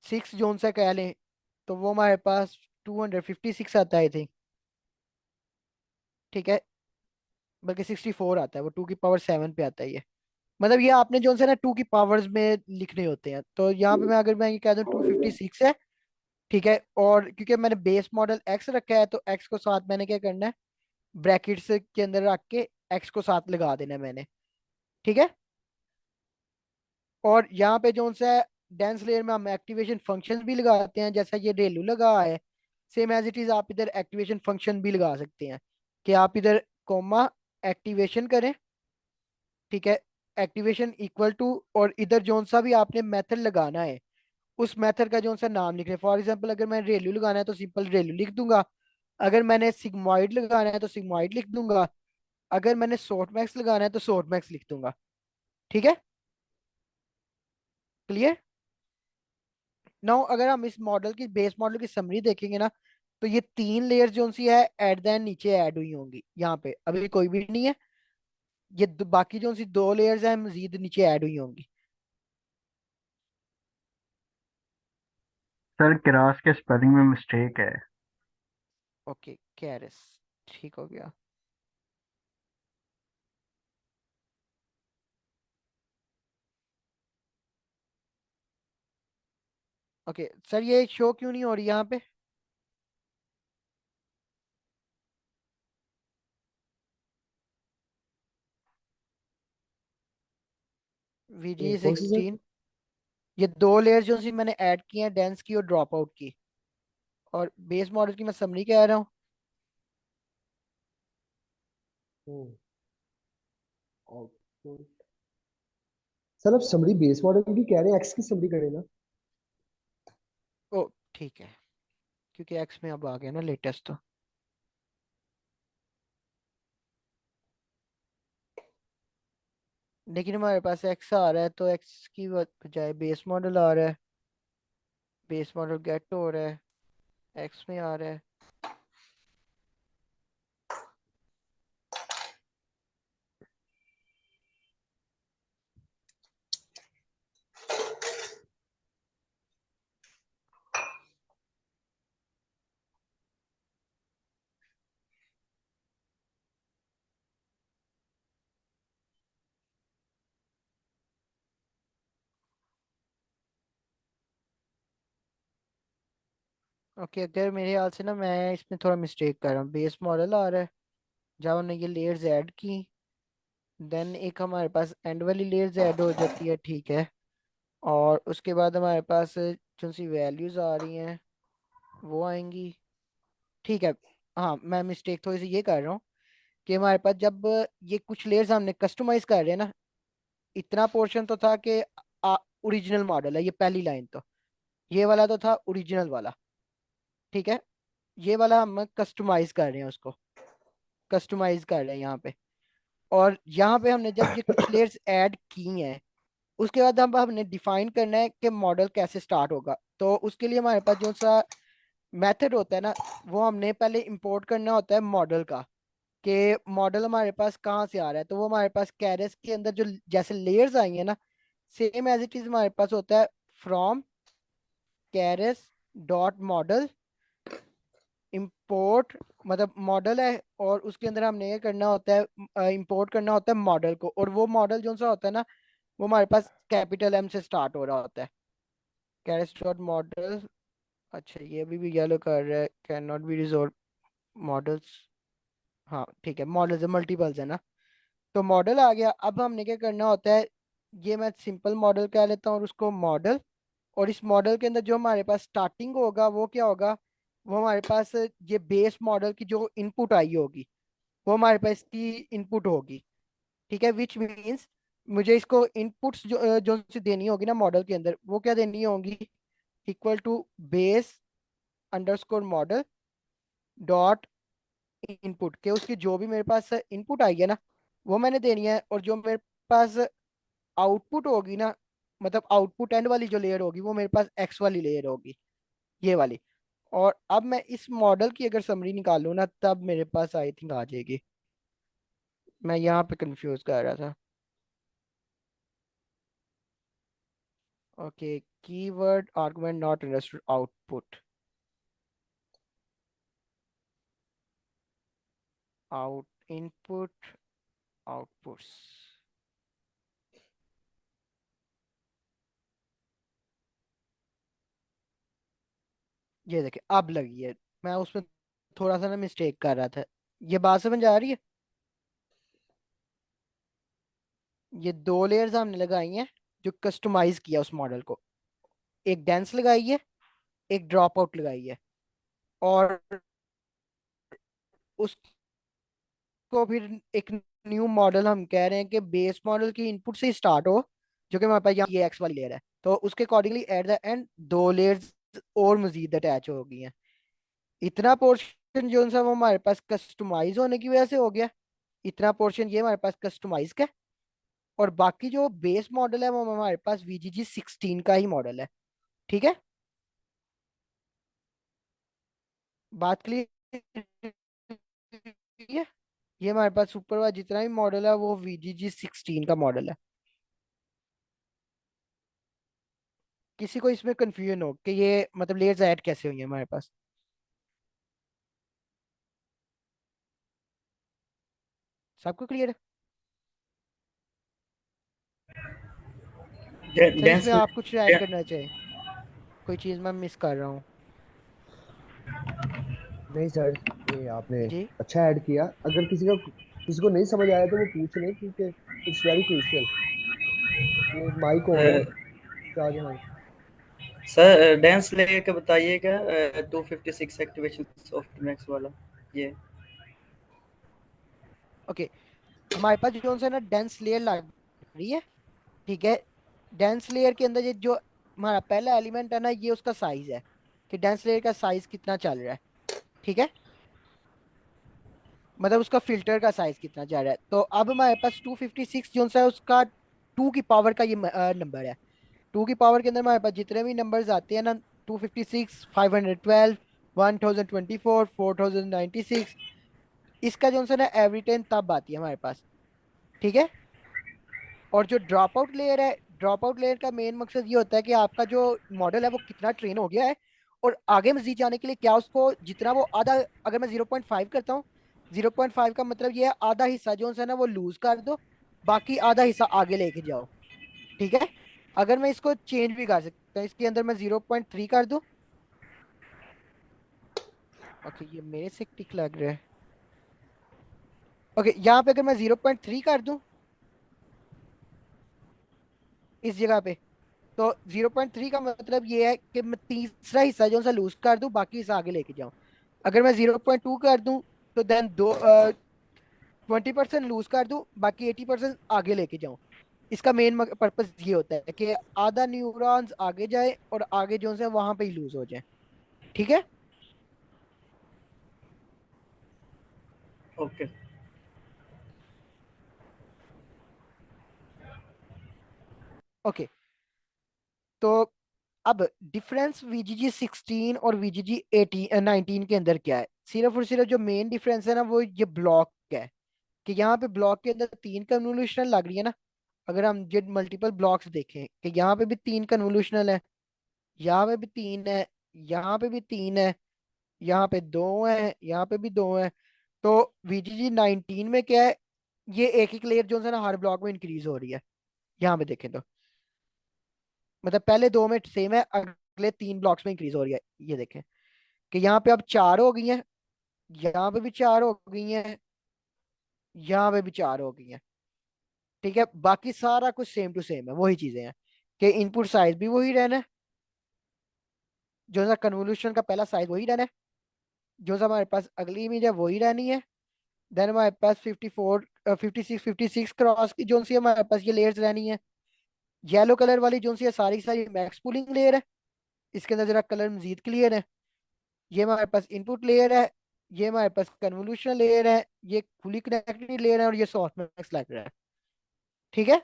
Speaker 2: 6 जो सा कह लें, तो वो हमारे पास 256 आता है आई थिंक। ठीक है, बल्कि 64 आता है, वो 2 की पावर 7 पे आता है ये। मतलब ये आपने जो है ना 2 की पावर्स में लिखने होते हैं, तो यहाँ पे मैं अगर मैं ये कह दूं 256 है, ठीक है, और क्योंकि मैंने बेस मॉडल एक्स रखा है, तो एक्स को साथ मैंने क्या करना है, ब्रैकेट्स के अंदर रख के एक्स को साथ लगा देना है मैंने। ठीक है, और यहाँ पे जो सा डेंस लेयर में हम एक्टिवेशन फंक्शन भी लगाते हैं, जैसा ये रेलू लगा है, सेम एज इट इज आप इधर एक्टिवेशन फंक्शन भी लगा सकते हैं, कि आप इधर कोमा एक्टिवेशन करें। ठीक है, एक्टिवेशन इक्वल टू, और इधर जोन सा भी आपने मेथड लगाना है, उस मेथड का जो सा नाम लिख रहे हैं। फॉर एग्जांपल अगर मैं रेलू लगाना है तो सिंपल रेलू लिख दूंगा, अगर मैंने सिग्मॉइड लगाना है तो सिग्मॉइड लिख दूंगा, अगर मैंने सॉफ्ट मैक्स लगाना है तो सॉफ्ट मैक्स लिख दूंगा। ठीक है, क्लियर। नाउ अगर हम इस मॉडल की बेस मॉडल की समरी देखेंगे ना, तो ये तीन लेयर्स जो सी है एट द एंड नीचे ऐड हुई होंगी, यहाँ पे अभी कोई भी नहीं है। ये बाकी जो सी दो लेयर्स हैं मजीद नीचे ऐड हुई होंगी।
Speaker 5: सर किरास के स्पेलिंग में मिस्टेक है।
Speaker 2: ओके, कैरस, ठीक हो गया। ओके सर, ये शो क्यों नहीं हो रही यहाँ पे? वीजी
Speaker 1: कौन सी सर?
Speaker 2: 16। ये दो लेयर्स जो सी मैंने ऐड की हैं, डेंस की और ड्रॉप आउट की, और बेस मॉडल की मैं समरी कह रहा हूँ।
Speaker 1: आउटपुट। सर आप समरी बेस मॉडल की कह रहे हैं, एक्स की समरी करें ना?
Speaker 2: ओ ठीक है, क्योंकि एक्स में अब आ गया ना लेटेस्ट तो। लेकिन हमारे पास एक्स आ रहा है तो एक्स की बजाय बेस मॉडल आ रहा है, बेस मॉडल गेट हो रहा है, एक्स में आ रहा है। ओके, अगर मेरे ख्याल से ना मैं इसमें थोड़ा मिस्टेक कर रहा हूँ, बेस मॉडल आ रहा है, जब हमने ये लेयर्स ऐड की, देन एक हमारे पास एंड वाली लेयर्स ऐड हो जाती है, ठीक है। और उसके बाद हमारे पास जो सी वैल्यूज आ रही हैं वो आएंगी, ठीक है। हाँ, मैं मिस्टेक थोड़ी सी ये कर रहा हूँ कि हमारे पास जब ये कुछ लेयर्स हमने कस्टमाइज कर रहे हैं ना, इतना पोर्शन तो था कि ओरिजिनल मॉडल है ये पहली लाइन तो, ये वाला तो था ओरिजिनल वाला, ठीक है। ये वाला हम कस्टमाइज कर रहे हैं, उसको कस्टमाइज कर रहे हैं यहाँ पे। और यहाँ पे हमने जब ये कुछ लेयर्स ऐड की हैं, उसके बाद हम हमने डिफाइन करना है कि मॉडल कैसे स्टार्ट होगा। तो उसके लिए हमारे पास जो सा मेथड होता है ना, वो हमने पहले इंपोर्ट करना होता है मॉडल का, कि मॉडल हमारे पास कहाँ से आ रहा है। तो वो हमारे पास कैरेस के अंदर जो जैसे लेयर्स आई हैं ना, सेम एज इट इज हमारे पास होता है from caress dot model import, मतलब मॉडल है और उसके अंदर हमने ये करना होता है, इंपोर्ट करना होता है मॉडल को। और वो मॉडल जो सा होता है ना, वो हमारे पास कैपिटल एम से स्टार्ट हो रहा होता है, कैरेस डॉट मॉडल। अच्छा, ये अभी भी येलो कर रहा है, can not be resolve models. हाँ ठीक है, मॉडल्स मल्टीपल्स है ना। तो मॉडल आ गया, अब हमने क्या करना होता है, ये मैं सिंपल मॉडल कह लेता हूँ और उसको मॉडल। और इस मॉडल के अंदर जो हमारे पास स्टार्टिंग होगा वो क्या होगा, वो हमारे पास ये बेस मॉडल की जो इनपुट आई होगी, वो हमारे पास की इनपुट होगी, ठीक है। विच मीन्स मुझे इसको इनपुट्स जो सी देनी होगी ना मॉडल के अंदर, वो क्या देनी होगी, equal to base underscore model dot input, के उसकी जो भी मेरे पास इनपुट आई है ना, वो मैंने देनी है। और जो मेरे पास आउटपुट होगी ना, मतलब आउटपुट एंड वाली जो लेयर होगी, वो मेरे पास एक्स वाली लेयर होगी, ये वाली। और अब मैं इस मॉडल की अगर समरी निकालूं ना, तब मेरे पास आई थिंक आ जाएगी। मैं यहाँ पे कंफ्यूज कर रहा था। Okay, keyword argument not understood output, out input outputs. ये देखिए अब लगी है, मैं उसमें थोड़ा सा ना मिस्टेक कर रहा था। ये बात समझ आ रही है? ये दो लेयर्स हमने लगाई हैं जो कस्टमाइज किया उस मॉडल को, एक डेंस लगाई है, एक ड्रॉप आउट लगाई है। और उसको फिर एक न्यू मॉडल हम कह रहे हैं कि बेस मॉडल की इनपुट से स्टार्ट हो, जो कि हमारे पास यहाँ ये एक्स वाली लेयर है। तो उसके अकॉर्डिंगली एट द एंड दो लेयर्स और मजीद अटैच हो गई हैं। इतना पोर्शन जो सा वो हमारे पास कस्टमाइज होने की वजह से हो गया। इतना पोर्शन ये हमारे पास कस्टमाइज का है, और बाकी जो बेस मॉडल है वो हमारे पास VGG 16 का ही मॉडल है। ठीक है, बात क्लियर है? ये हमारे पास सुपर वाइज जितना भी मॉडल है वो VGG 16 का मॉडल है। किसी को इसमें कंफ्यूजन हो कि ये मतलब लेयर्स ऐड कैसे हुई है हमारे पास? सबको क्लियर है? सर
Speaker 6: डेंस
Speaker 2: इसमें आप कुछ ऐड करना चाहें, कोई चीज मैं मिस कर रहा हूँ?
Speaker 1: नहीं सर, ये आपने
Speaker 2: जी।
Speaker 1: अच्छा ऐड किया। अगर किसी को नहीं समझ आया तो वो पूछ ले, क्योंकि इट्स वेरी क्रूशियल। ये माइक ऑन है, शाहजहां।
Speaker 6: सर डेंस लेके बताइएगा 256 एक्टिवेशन सॉफ्ट मैक्स वाला ये।
Speaker 2: ओके, हमारे पास जो है ना डेंस लेयर लग रही है। ठीक है, डेंस लेयर के अंदर ये जो हमारा पहला एलिमेंट है ना, ये उसका साइज है कि डेंस लेयर का साइज कितना चल रहा है। ठीक है, मतलब उसका फिल्टर का साइज कितना जा रहा है। तो अब हमारे पास 256 जो सा है उसका 2 की पावर का ये नंबर है। 2 की पावर के अंदर हमारे पास जितने भी नंबर्स आते हैं ना, 256, 512, 1024, 4096, इसका जो सा ना एवरी टाइम तब आती है हमारे पास। ठीक है, और जो ड्रॉप आउट लेयर है, ड्रॉप आउट लेयर का मेन मकसद ये होता है कि आपका जो मॉडल है वो कितना ट्रेन हो गया है, और आगे मजीद जाने के लिए क्या उसको जितना वो आधा, अगर मैं 0.5 करता हूँ, 0.5 का मतलब ये है आधा हिस्सा जो है ना वो लूज कर दो, बाकी आधा हिस्सा आगे लेके जाओ। ठीक है, अगर मैं इसको चेंज भी कर सकता हूँ, इसके अंदर मैं 0.3 कर दूं। ओके, ये मेरे से टिक लग रहा है। ओके, यहाँ पे अगर मैं 0.3 कर दूं इस जगह पे, तो 0.3 का मतलब ये है कि मैं तीसरा हिस्सा जो सा लूज कर दूं, बाकी हिस्सा आगे लेके जाऊं। अगर मैं 0.2 कर दूं तो देन 20% लूज कर दूं, बाकी 80% आगे लेके जाऊं। इसका मेन पर्पस ये होता है कि आधा न्यूरॉन्स आगे जाए और आगे जो है वहां पे ही लूज हो जाए। ठीक है।
Speaker 6: ओके।
Speaker 2: ओके, तो अब डिफरेंस VGG 16 और VGG 19 के अंदर क्या है? सिर्फ और सिर्फ जो मेन डिफरेंस है ना वो ये ब्लॉक है, कि यहाँ पे ब्लॉक के अंदर 3 कन्वोल्यूशन लग रही है ना। अगर हम जो मल्टीपल ब्लॉक्स देखें कि यहाँ पे भी 3 कन्वोल्यूशनल है, यहाँ पे भी 3 है, यहाँ पे भी 3 है, यहाँ पे 2 है, यहाँ पे भी 2 है। तो VGG 19 में क्या है, ये एक एक लेयर जो है ना हर ब्लॉक में इंक्रीज हो रही है। यहाँ पे देखें तो मतलब पहले 2 में सेम है, अगले 3 ब्लॉक्स में इंक्रीज हो रही है। ये देखें कि यहाँ पे अब 4 हो गई हैं, यहाँ पे भी 4 हो गई हैं, यहाँ पे भी 4 हो गई हैं। ठीक है, बाकी सारा कुछ सेम टू सेम है, वही चीजें हैं कि इनपुट साइज भी वही रहना है, जो सा कन्वोल्यूशन का पहला साइज वही रहना है, जो सा हमारे पास अगली इमेज है वही रहनी है। देन हमारे पास 54, 56 क्रॉस की जो सी हमारे पास ये लेयर्स रहनी है। येलो कलर वाली जो सी है सारी की सारी मैक्स पूलिंग लेयर है, इसके अंदर जरा कलर मजीद क्लियर है। ये हमारे पास इनपुट लेयर है, ये हमारे पास कन्वोल्यूशन लेयर है, ये खुली कनेक्टेड लेयर है, और ये सॉफ्टमैक्स लग रहा है। ठीक है,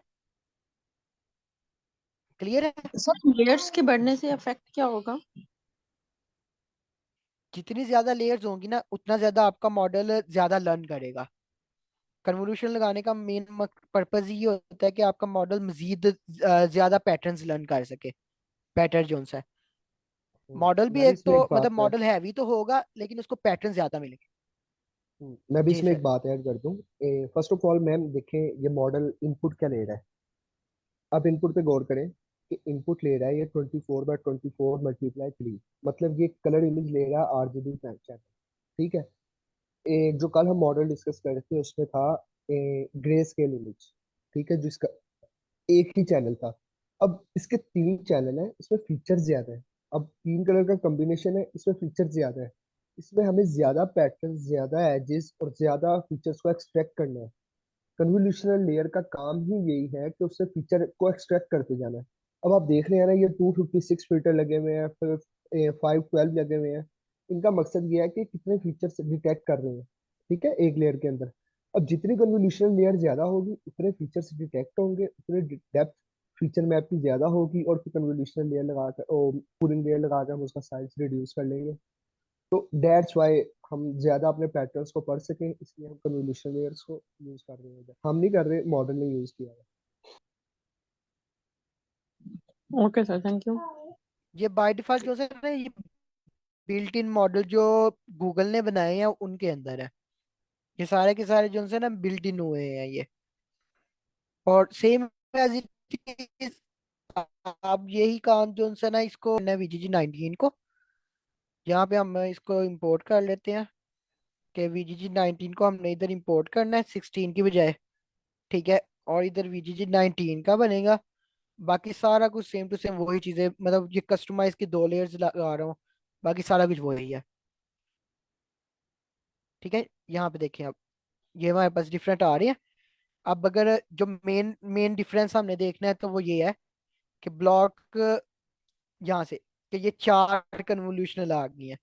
Speaker 2: क्लियर है?
Speaker 3: सर लेयर्स के बढ़ने से इफेक्ट क्या होगा?
Speaker 2: जितनी ज्यादा लेयर्स होंगी ना उतना ज्यादा आपका मॉडल ज्यादा लर्न करेगा। कन्वोल्यूशन लगाने का मेन पर्पज ये होता है कि आपका मॉडल मजीद ज्यादा पैटर्न्स लर्न कर सके, बेटर जोन है। मॉडल भी
Speaker 1: मैं भी
Speaker 2: एक
Speaker 1: इसमें
Speaker 2: तो
Speaker 1: एक
Speaker 2: मतलब
Speaker 1: बात
Speaker 2: मॉडल हैवी तो होगा लेकिन उसको पैटर्न ज्यादा मिलेंगे।
Speaker 1: मैं भी
Speaker 2: जी
Speaker 1: इसमें एक
Speaker 2: सर।
Speaker 1: बात ऐड कर दूं। फर्स्ट ऑफ ऑल मैम देखें, ये मॉडल इनपुट क्या ले रहा है। आप इनपुट पे गौर करें कि इनपुट ले रहा है ये 24/24 × 3, मतलब ये कलर इमेज ले रहा है RGB चैनल। ठीक है। जो कल हम मॉडल डिस्कस कर रहे थे उसमें था ग्रे स्केल इमेज। ठीक है, जिसका एक ही चैनल था। अब इसके 3 चैनल है, इसमें फीचर ज्यादा है। अब 3 कलर का कॉम्बिनेशन है, इसमें फीचर ज्यादा है। इसमें हमें ज्यादा पैटर्न, ज्यादा एजेस और ज्यादा फीचर्स को एक्सट्रैक्ट करना है। कन्वोल्यूशनल लेयर का काम ही यही है कि उससे फीचर को एक्सट्रैक्ट करते जाना है। अब आप देख रहे हैं ना, ये 256 फिल्टर लगे हुए हैं, फिर 512 लगे हुए हैं। इनका मकसद ये है कि कितने फीचर्स डिटेक्ट कर रहे हैं। ठीक है, एक लेयर के अंदर। अब जितनी कन्वोल्यूशन लेयर ज्यादा होगी उतने फीचर्स डिटेक्ट होंगे, उतने डेप्थ फीचर मैप की ज्यादा होगी, और फिर कन्वोल्यूशन लेयर लगा कर पूलिंग लेयर लगा कर हम उसका साइज रिड्यूस कर लेंगे। तो दैट्स वाई हम ज्यादा अपने पैटर्न्स को पढ़ सकें, इसलिए हम कन्वोल्यूशन लेयर्स को यूज कर रहे हैं, हम नहीं कर रहे, मॉडल ने यूज किया है।
Speaker 3: Okay sir, thank you.
Speaker 2: ये बाय डिफॉल्ट जो है ना, ये बिल्ट इन मॉडल जो गूगल ने बनाए हैं उनके अंदर है। ये सारे के सारे जो है ना बिल्ट इन हुए हैं ये। और सेम एज इट इज, आप यही काम जो है ना इसको VGG19 को, यहाँ पे हम इसको इंपोर्ट कर लेते हैं कि VGG19 को हमने इधर इंपोर्ट करना है 16 की बजाय। ठीक है, और इधर VGG19 का बनेगा। बाकी सारा कुछ सेम टू सेम वही चीजें, मतलब ये कस्टमाइज की 2 लेयर्स लगा रहा हूँ, बाकी सारा कुछ वही है। ठीक है, यहाँ पे देखें आप, ये हमारे पास डिफरेंट आ रही है। अब अगर जो मेन मेन डिफरेंस हमने देखना है तो वो ये है कि ब्लॉक यहाँ से, कि ये 4 कन्वोल्यूशनल आ गई है।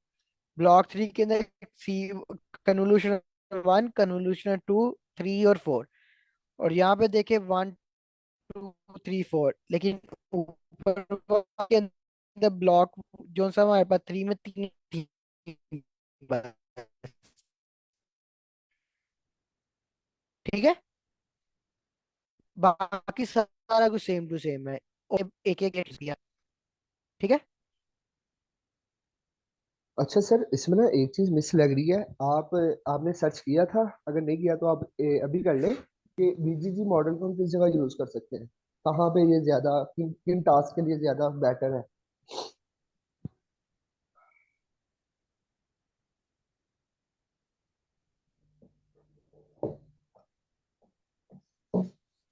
Speaker 2: ब्लॉक 3 के अंदर सी कन्वोल्यूशन 1, कन्वोल्यूशन 2, 3 और 4। और यहाँ पे देखे 1 2 3 4, लेकिन ऊपर के अंदर ब्लॉक जो सा हमारे पास 3 में 3 बस। ठीक है, बाकी सारा कुछ सेम टू सेम है, और एक एक दिया। ठीक है।
Speaker 1: अच्छा सर, इसमें ना एक चीज मिस लग रही है। आप आपने सर्च किया था? अगर नहीं किया तो आप अभी कर लें कि बीजीजी मॉडल को हम किस जगह यूज कर सकते हैं, कहाँ पे ये ज्यादा, किन किन टास्क के लिए ज्यादा बेटर है।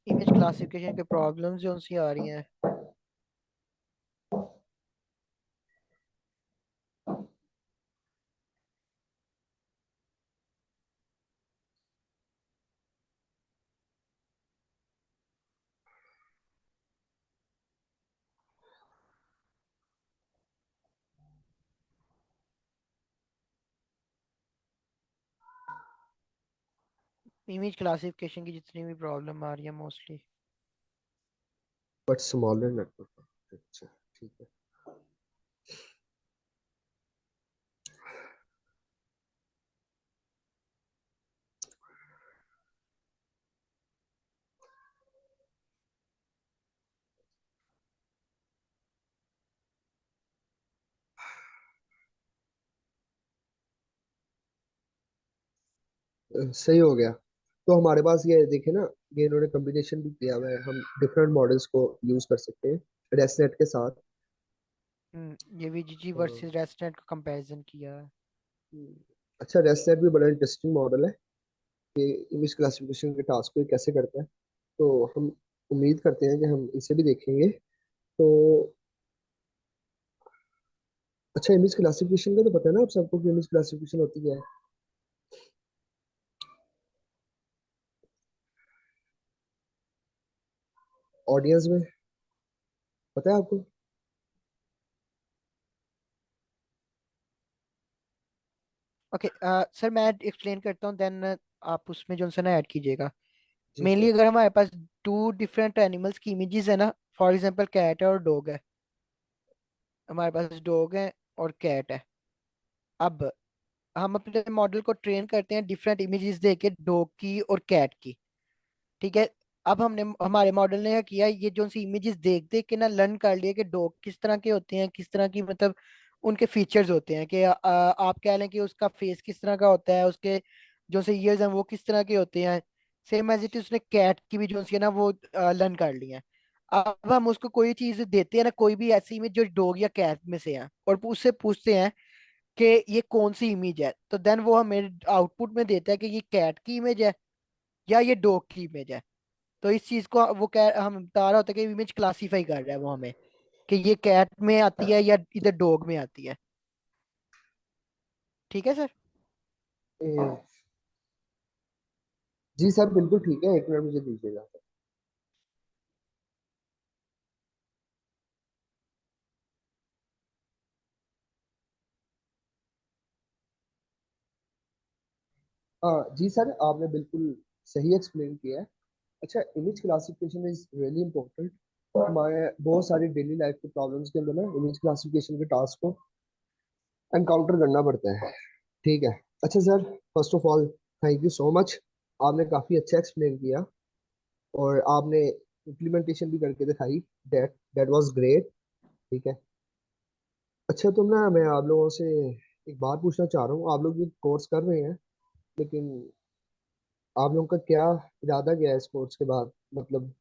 Speaker 2: इमेज क्लासिफिकेशन के प्रॉब्लम्स जो सी आ रही हैं। इमेज क्लासिफिकेशन की जितनी भी प्रॉब्लम आ रही है मोस्टली।
Speaker 1: But smaller network. अच्छा, ठीक है। सही हो गया। तो हमारे पास ये देखे ना, ये इन्होंने कम्बिनेशन भी किया हुआ है, हम डिफरेंट मॉडल्स को यूज कर सकते हैं रेसनेट के साथ।
Speaker 2: ये VGG
Speaker 1: हाँ।
Speaker 2: वर्सेस रेस्टनेट का कंपैरिजन किया है।
Speaker 1: अच्छा, रेसनेट भी बड़ा इंटरेस्टिंग मॉडल है कि इमेज क्लासिफिकेशन के टास्क को ये कैसे करता है। तो हम उम्मीद करते हैं कि हम इसे भी देखेंगे। तो अच्छा, इमेज क्लासिफिकेशन का तो पता है ना आप सबको कि इमेज क्लासिफिकेशन होती क्या है? ऑडियंस में पता है आपको?
Speaker 2: ओके सर, मैं एक्सप्लेन करता हूँ, देन आप उसमें जो है ना ऐड कीजिएगा।
Speaker 1: जी
Speaker 2: मेनली
Speaker 1: सर।
Speaker 2: अगर हमारे पास 2 डिफरेंट एनिमल्स की इमेजेस है ना, फॉर एग्जांपल कैट है और डॉग है। हमारे पास डॉग है और कैट है। अब हम अपने मॉडल को ट्रेन करते हैं डिफरेंट इमेजेस देके, डॉग की और कैट की। ठीक है, अब हमने हमारे मॉडल ने क्या किया, ये जो सी इमेजेस देख देख के ना लर्न कर लिया कि डॉग किस तरह के होते हैं, किस तरह की मतलब उनके फीचर्स होते हैं, कि आप कह लें कि उसका फेस किस तरह का होता है, उसके जो से ईयर्स हैं वो किस तरह के होते हैं। सेम एज इट उसने कैट की भी जो सी है ना वो लर्न कर ली है। अब हम उसको कोई चीज देते हैं ना, कोई भी ऐसी इमेज जो डॉग या कैट में से है, और उससे पूछते हैं कि ये कौन सी इमेज है, तो देन वो हमें आउटपुट में देता है कि ये कैट की इमेज है या ये डॉग की इमेज है। तो इस चीज को वो कह हम बता रहा होता है कि इमेज क्लासीफाई कर रहा है वो हमें, कि ये कैट में आती है या इधर डॉग में आती है। ठीक है सर।
Speaker 1: ए, जी सर, बिल्कुल ठीक है, एक मिनट मुझे दीजिएगा। हाँ जी सर, आपने बिल्कुल सही एक्सप्लेन किया है। अच्छा, image classification is really important. हमारे बहुत सारी डेली लाइफ के प्रॉब्लम्स के अंदर ना इमेज क्लासिफिकेशन के टास्क को एनकाउंटर करना पड़ता है। ठीक है। अच्छा sir, first of all thank you so much. आपने काफ़ी अच्छा एक्सप्लेन किया और आपने इम्प्लीमेंटेशन भी करके दिखाई। That that was great. ठीक है। अच्छा, तो ना मैं आप लोगों से एक बात पूछना चाह रहा हूँ। आप लोग ये कोर्स कर रहे हैं, लेकिन आप लोगों का क्या इरादा क्या है इस कोर्स के बाद, मतलब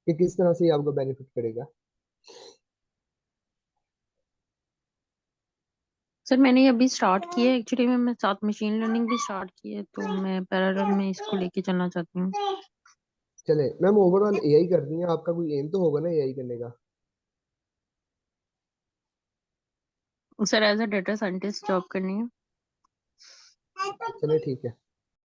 Speaker 1: कि किस तरह से ये आपको बेनिफिट करेगा?
Speaker 3: सर मैंने अभी स्टार्ट किया है, एक्चुअली में मैं साथ मशीन लर्निंग भी स्टार्ट की है, तो मैं पैरेलल में इसको लेके चलना चाहती हूँ।
Speaker 1: चले मैम, ओवरऑल एआई करनी है, आपका कोई एम तो होगा ना एआई करने का?
Speaker 3: Sir as a data scientist job करनी है।
Speaker 1: चले ठीक है।